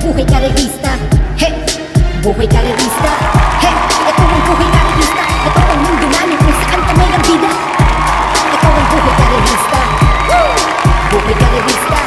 buhay karerista. He, buhay karerista. He, ito ang buhay karerista. Ito ang mundo namin kung saan kami ang bida. Ito ang buhay karerista. Buhay karerista.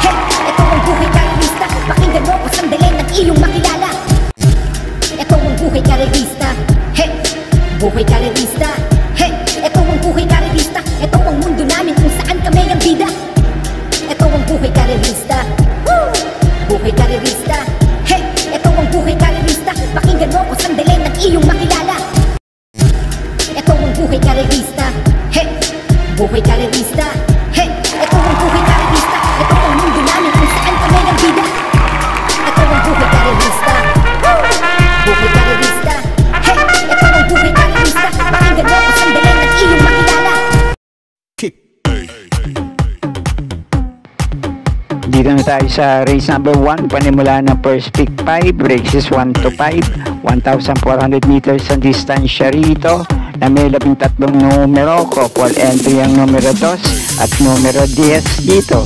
He, ito ang buhay karerista. Pakinggan mo ko sandali ng iyong makilala. Ito ang buhay karerista. He, buhay karerista. He, ito ang buhay karerista. Ito ang mundo namin kung saan kami ang bida. Ito ang buhay karerista. Buhay karerista. Hey, ito ang buhay karerista. Pakinggan mo ko sandali ng iyong makilala. Ito ang buhay karerista. Hey, buhay karerista. Hey, ito ang buhay karerista. Ito ang mundo namin kung saan kami ang bida. Ito ang buhay karerista. Buhay karerista. Hey, ito ang buhay karerista. Pakinggan mo ko sandali ng iyong makilala. Dito na tayo sa race number 1, panimula ng first pick 5, races 1 to 5, 1,400 meters ang distansya rito, na may 13 numero, couple entry ang numero 2 at numero 10 dito.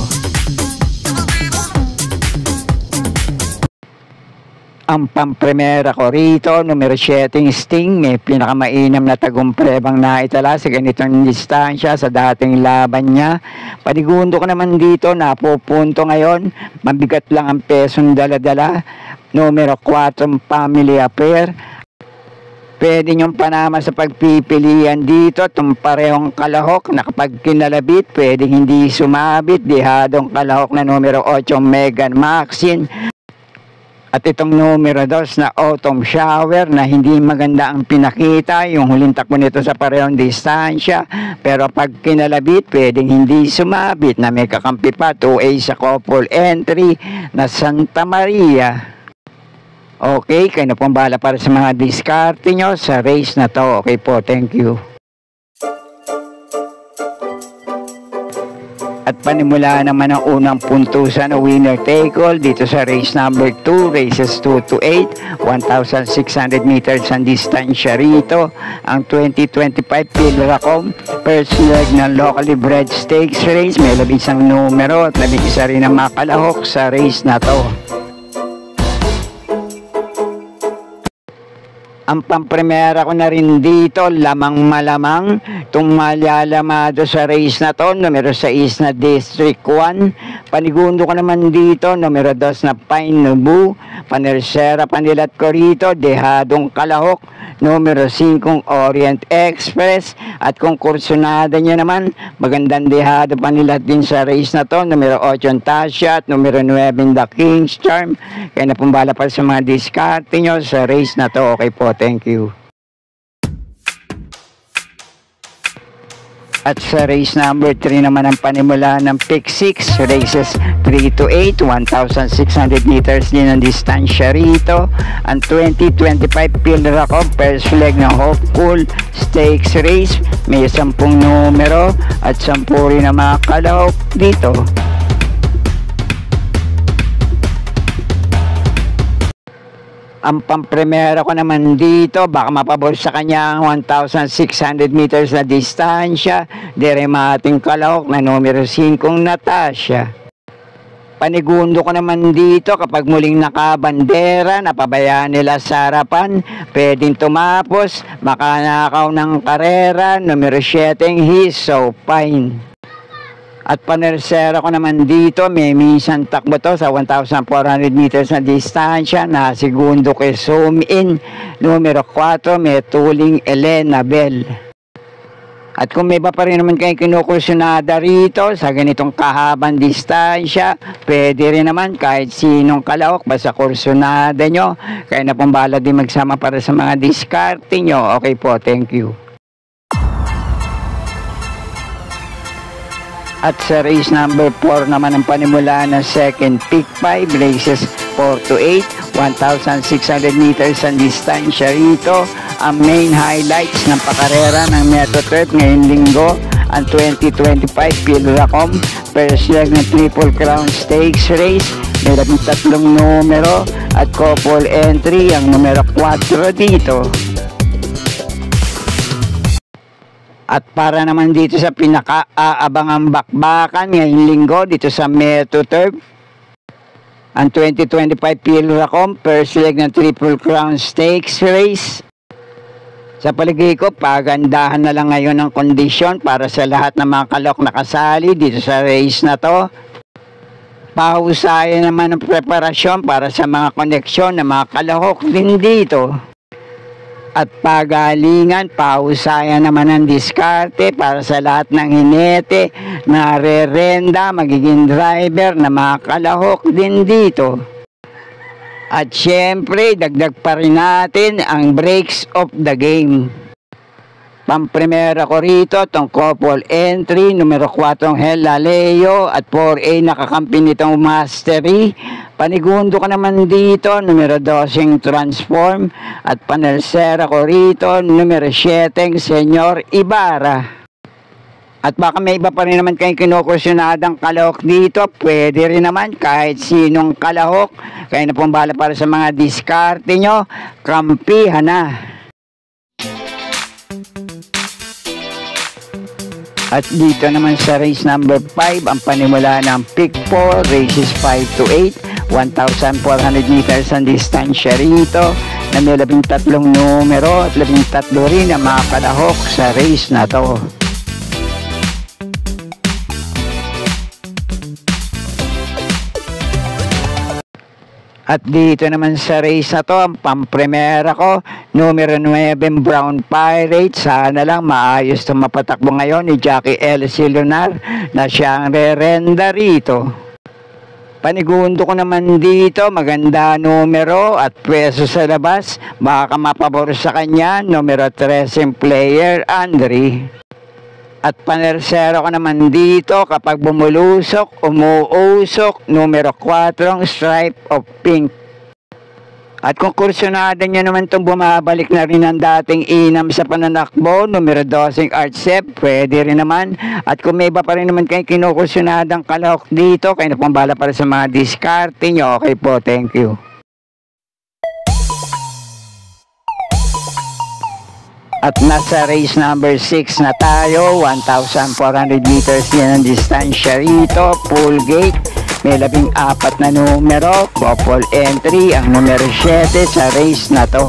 Ang pampremera ko rito, numero 7 Sting, may pinakamainam na tagumprebang naitala sa ganitong distansya sa dating laban niya. Panigundo ko naman dito, napupunto ngayon, mabigat lang ang pesong dala-dala, numero 4 Family Affair. Pwede niyong panama sa pagpipilian dito, itong parehong kalahok na kapag kinalabit, pwede hindi sumabit, dihadong kalahok na numero 8 Megan Maxine. At itong numero 2 na Autumn Shower na hindi maganda ang pinakita, yung huling takbo nito sa parehong distansya. Pero pag kinalabit, pwedeng hindi sumabit na may kakampi pa, 2A sa couple entry na Santa Maria. Okay, kayo na pong bahala para sa mga diskarte nyo sa race na to. Okay po, thank you. At panimula naman ang unang puntusan na winner take all dito sa race number 2, races 2 to 8, 1,600 meters ang distansya rito. Ang 2025 Pilracom, first leg ng locally bred stakes race, may 11 numero at 11 rin ang makalahok sa race na to. Ang pampremera ko na rin dito, lamang malamang, itong malyalamado sa race na to, numero 6 na District 1. Panigundo ko naman dito, numero 2 na Pine Nubu. Panersera panilat ko rito, dehadong kalahok, numero 5 Orient Express. At kung kursunada niya naman, magandang dehado panilat din sa race na to, numero 8 Tasha at numero 9 The King's Charm. Kaya na pumbala pa sa mga diskarte nyo sa race na to. Okay po, thank you. At sa race number 3 naman ang panimula ng pick 6, races 3 to 8, 1,600 meters din ang distansya rito. Ang 2025 Pilracom, first leg ng Hopeful Stakes Race, may 10 numero at 10 rin na mga kalahok dito. Ang pampremera ko naman dito, baka mapabor sa kanya ang 1,600 meters na distansya, diremating kalahok na numero 5 Natasha. Panigundo ko naman dito, kapag muling nakabandera, napabayaan nila sa harapan, pwedeng tumapos, makanakaw ng karera, numero 7 He's So Fine. At panersera ko naman dito, may minsan takbo to sa 1,400 meters na distansya na segundo kay Zoom In, numero 4 may tuling Elena Bell. At kung may iba pa rin naman kayong kinukursunada rito sa ganitong kahabang distansya, pwede rin naman kahit sinong kalahok basta kursunada nyo. Kaya na pong bahala din magsama para sa mga diskarte nyo. Okay po, thank you. At sa race number 4 naman ang panimula ng second pick 5, races 4 to 8, 1,600 meters ang distansya rito. Ang main highlights ng pakarera ng MetroTurf ngayong linggo, ang 2025 Pilracom, first leg ng Triple Crown Stakes Race, may 13 numero at couple entry ang numero 4 dito. At para naman dito sa pinaka-aabangang bakbakan ngayong linggo dito sa MetroTurf, ang 2025 Pilracom first leg ng Triple Crown Stakes race. Sa paligid ko, pagandahan na lang ngayon ang kondisyon para sa lahat ng mga kalok na kasali dito sa race na to. Pahusayan naman ang preparasyon para sa mga koneksyon ng mga kalahok din dito. At pagalingan, pahusayan naman ang diskarte para sa lahat ng hinete na rerenda, magiging driver na mga kalahok din dito. At syempre, dagdag pa rin natin ang breaks of the game. Pamprimera ko rito, itong couple entry, numero 4 Hella Leo at 4A nakakampi nitong Mastery. Panigundo ko naman dito, numero 12 Transform at panersera ko rito, numero 7 Senyor Ibarra. At baka may iba pa rin naman kayong kinukursyonadang kalahok dito, pwede rin naman kahit sinong kalahok. Kaya na pong bahala para sa mga diskarte nyo, kampihan na. At dito naman sa race number 5, ang panimula ng pick 4, races 5 to 8, 1,400 meters ang distansya rito, na may 13 numero at 13 rin ang mga kalahok sa race na to. At dito naman sa race na to, ang pampremera ko, numero 9 Brown Pirate. Sana lang maayos itong mapatakbo ngayon ni Jackie L. Silunar na siyang re-renda rito. Panigundo ko naman dito, maganda numero at pwesto sa labas. Baka mapabor sa kanya, numero 13 Player Andre. At panersero ko naman dito kapag bumulusok, umuusok, numero 4, Stripe of Pink. At kung kursyonada nyo naman itong bumabalik na rin ang dating inam sa pananakbo, numero 12, Artsep, pwede rin naman. At kung may iba pa rin naman kayong kinukursyonadang kalahok dito, kayo na pong bala para sa mga diskarte nyo. Okay po, thank you. At nasa race number 6 na tayo, 1,400 meters yan ang distansya rito, full gate, may 14 na numero, couple entry, ang numero 7 sa race na to.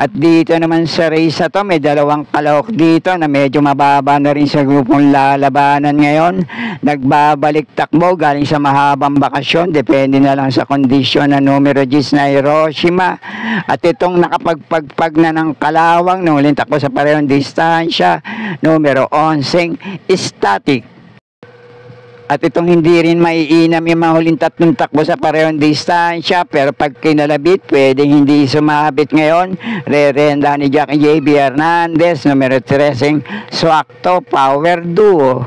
At dito naman sa race na to, may dalawang kalahok dito na medyo mababa na rin sa grupong lalabanan ngayon. Nagbabalik takbo galing sa mahabang bakasyon, depende na lang sa kondisyon ng numero 10 na Hiroshima. At itong nakapagpagpag na ng kalawang, nung uling takbo sa parehong distansya, numero 11, Static. At itong hindi rin maiinam yung mga huling 3 takbo sa parehong distansya, pero pag kinalabit, pwedeng hindi sumabit ngayon. Re-renda ni Jackie J.B. Hernandez, numero 13, Swakto Power Duo.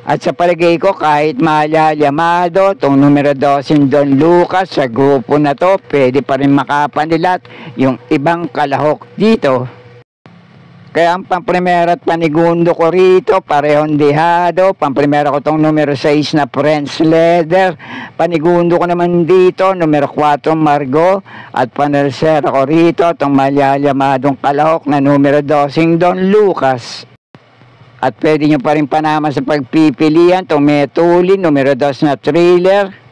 At sa palagay ko, kahit Yamado, itong numero 12 Don Lucas, sa grupo na to, pwede pa rin makapanilat yung ibang kalahok dito. Kaya ang pamprimera at panigundo ko rito, parehong dihado. Pamprimera ko itong numero 6 na French Leather. Panigundo ko naman dito, numero 4 Margo. At panersera ko rito, itong Yammadong kalahok na numero 12 Don Lucas. At pwede nyo pa rin panama sa pagpipilian, itong Metuli, numero 2 na Thriller.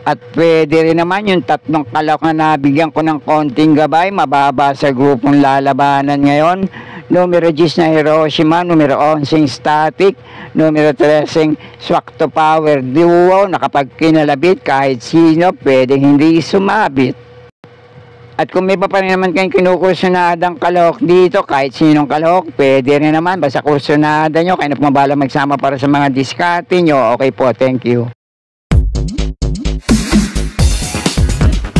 At pwede rin naman yung 3 kalahok na nabigyan ko ng konting gabay, mababa sa grupong lalabanan ngayon. Numero 10 na Hiroshima, numero 11 Static, numero 13 Swakto Power Duo, na kapag kinalabit kahit sino, pwedeng hindi sumabit. At kung may pa rin naman kayong kinukursyonadang kalahok dito, kahit sinong kalahok, pwede rin naman, basta kursyonada nyo, kayo na pumabala magsama para sa mga diskarte nyo. Okay po, thank you.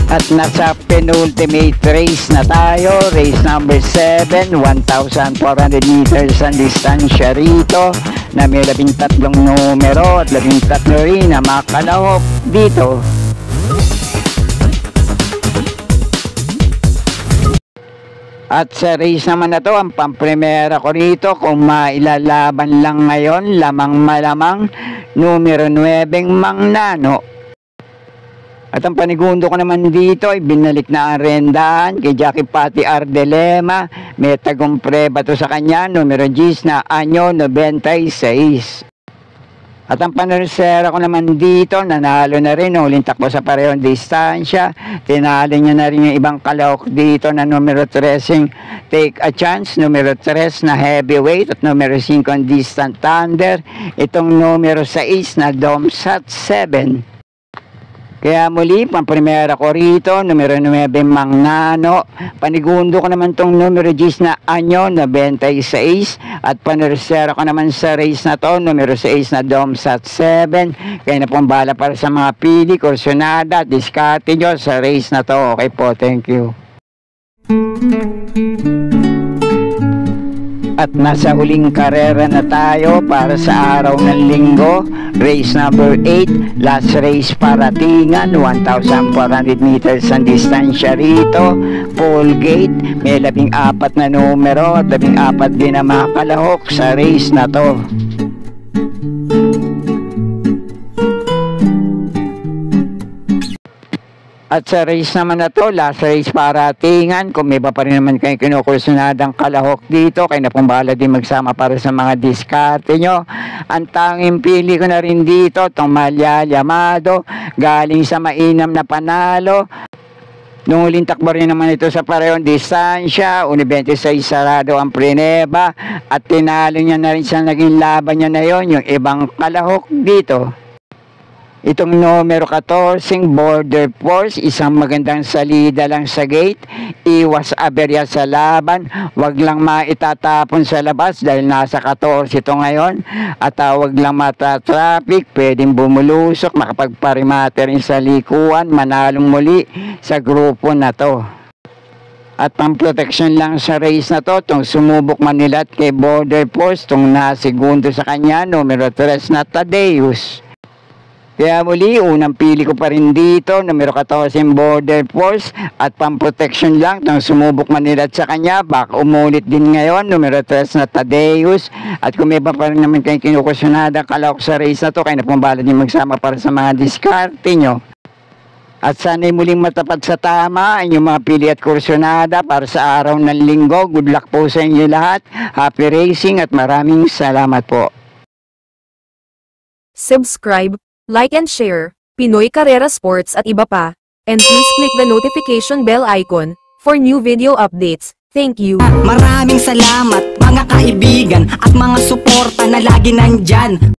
At nasa penultimate race na tayo, race number 7, 1,400 meters ang distansya rito, na may 13 numero at 13 rin na mga kalahok dito. At sa race naman na to, ang pamprimera ko rito, kung mailalaban lang ngayon, lamang malamang, numero 9 Mang Nano. At ang panigundo ko naman dito ay binalik na ang rendahan kay Jackie Pati Ardelema. May tagumpre bato sa kanya, numero 10 na anyo 96. At ang panersera ko naman dito, nanalo na rin, uling takbo sa parehong distansya. Tinalo niya na rin yung ibang kalahok dito na numero 13, Take a Chance, numero 3 na Heavyweight, at numero 5 ang Distant Thunder. Itong numero 6 na Domsat 7. Kaya muli, pamprimera ko rito, numero 9, Mang Nano. Panigundo ko naman tong numero 10 na anyo, 96. At panersera ko naman sa race na to, numero 6 na Domsat 7. Kaya na pong bala para sa mga pili, kursyonada, diskarte nyo sa race na to. Okay po, thank you. At nasa huling karera na tayo para sa araw ng linggo. Race number 8, last race paratingan, 1,400 meters ang distansya rito. Full gate, may 14 na numero at 14 din na mga kalahok sa race na to. At sa race naman na to, last race paratingan, kung may iba pa rin naman kayo kinukursunadang kalahok dito, kayo na pong bahala din magsama para sa mga diskarte nyo. Ang tanging pili ko na rin dito, itong Malya Llamado, galing sa mainam na panalo. Nung huling takbo rin naman ito sa parehong distansya, 1.26 sarado ang Preneba, at tinalo niya na rin sa naging laban niya na yon, yung ibang kalahok dito. Itong numero 14, Border Force, isang magandang salida lang sa gate, iwas aberya sa laban, wag lang maitatapon sa labas dahil nasa 14 ito ngayon, at wag lang mata-traffic, pwedeng bumulusok, makapagparimate rin sa likuan, manalong muli sa grupo na to. At pang protection lang sa race na to, itong sumubok Manila at kay Border Force, itong nasigundo sa kanya, numero 3 na Tadeus. Kaya muli, unang pili ko pa rin dito, numero 14 Border Force, at pang-protection lang, itong sumubok Manila at sa kanya, baka umulit din ngayon, numero 3 na Tadeus. At kung may pa rin naman kayong kinukusunada kalahok sa race na to, kayo na pong bala din magsama para sa mga diskarte nyo. At sana'y muling matapat sa tama ang inyong mga pili at kursunada para sa araw ng linggo. Good luck po sa inyo lahat. Happy racing at maraming salamat po. Subscribe, like and share, Pinoy Carrera Sports at iba pa. And please click the notification bell icon for new video updates. Thank you. Maraming salamat mga kaibigan at mga suporta na lagi nandyan.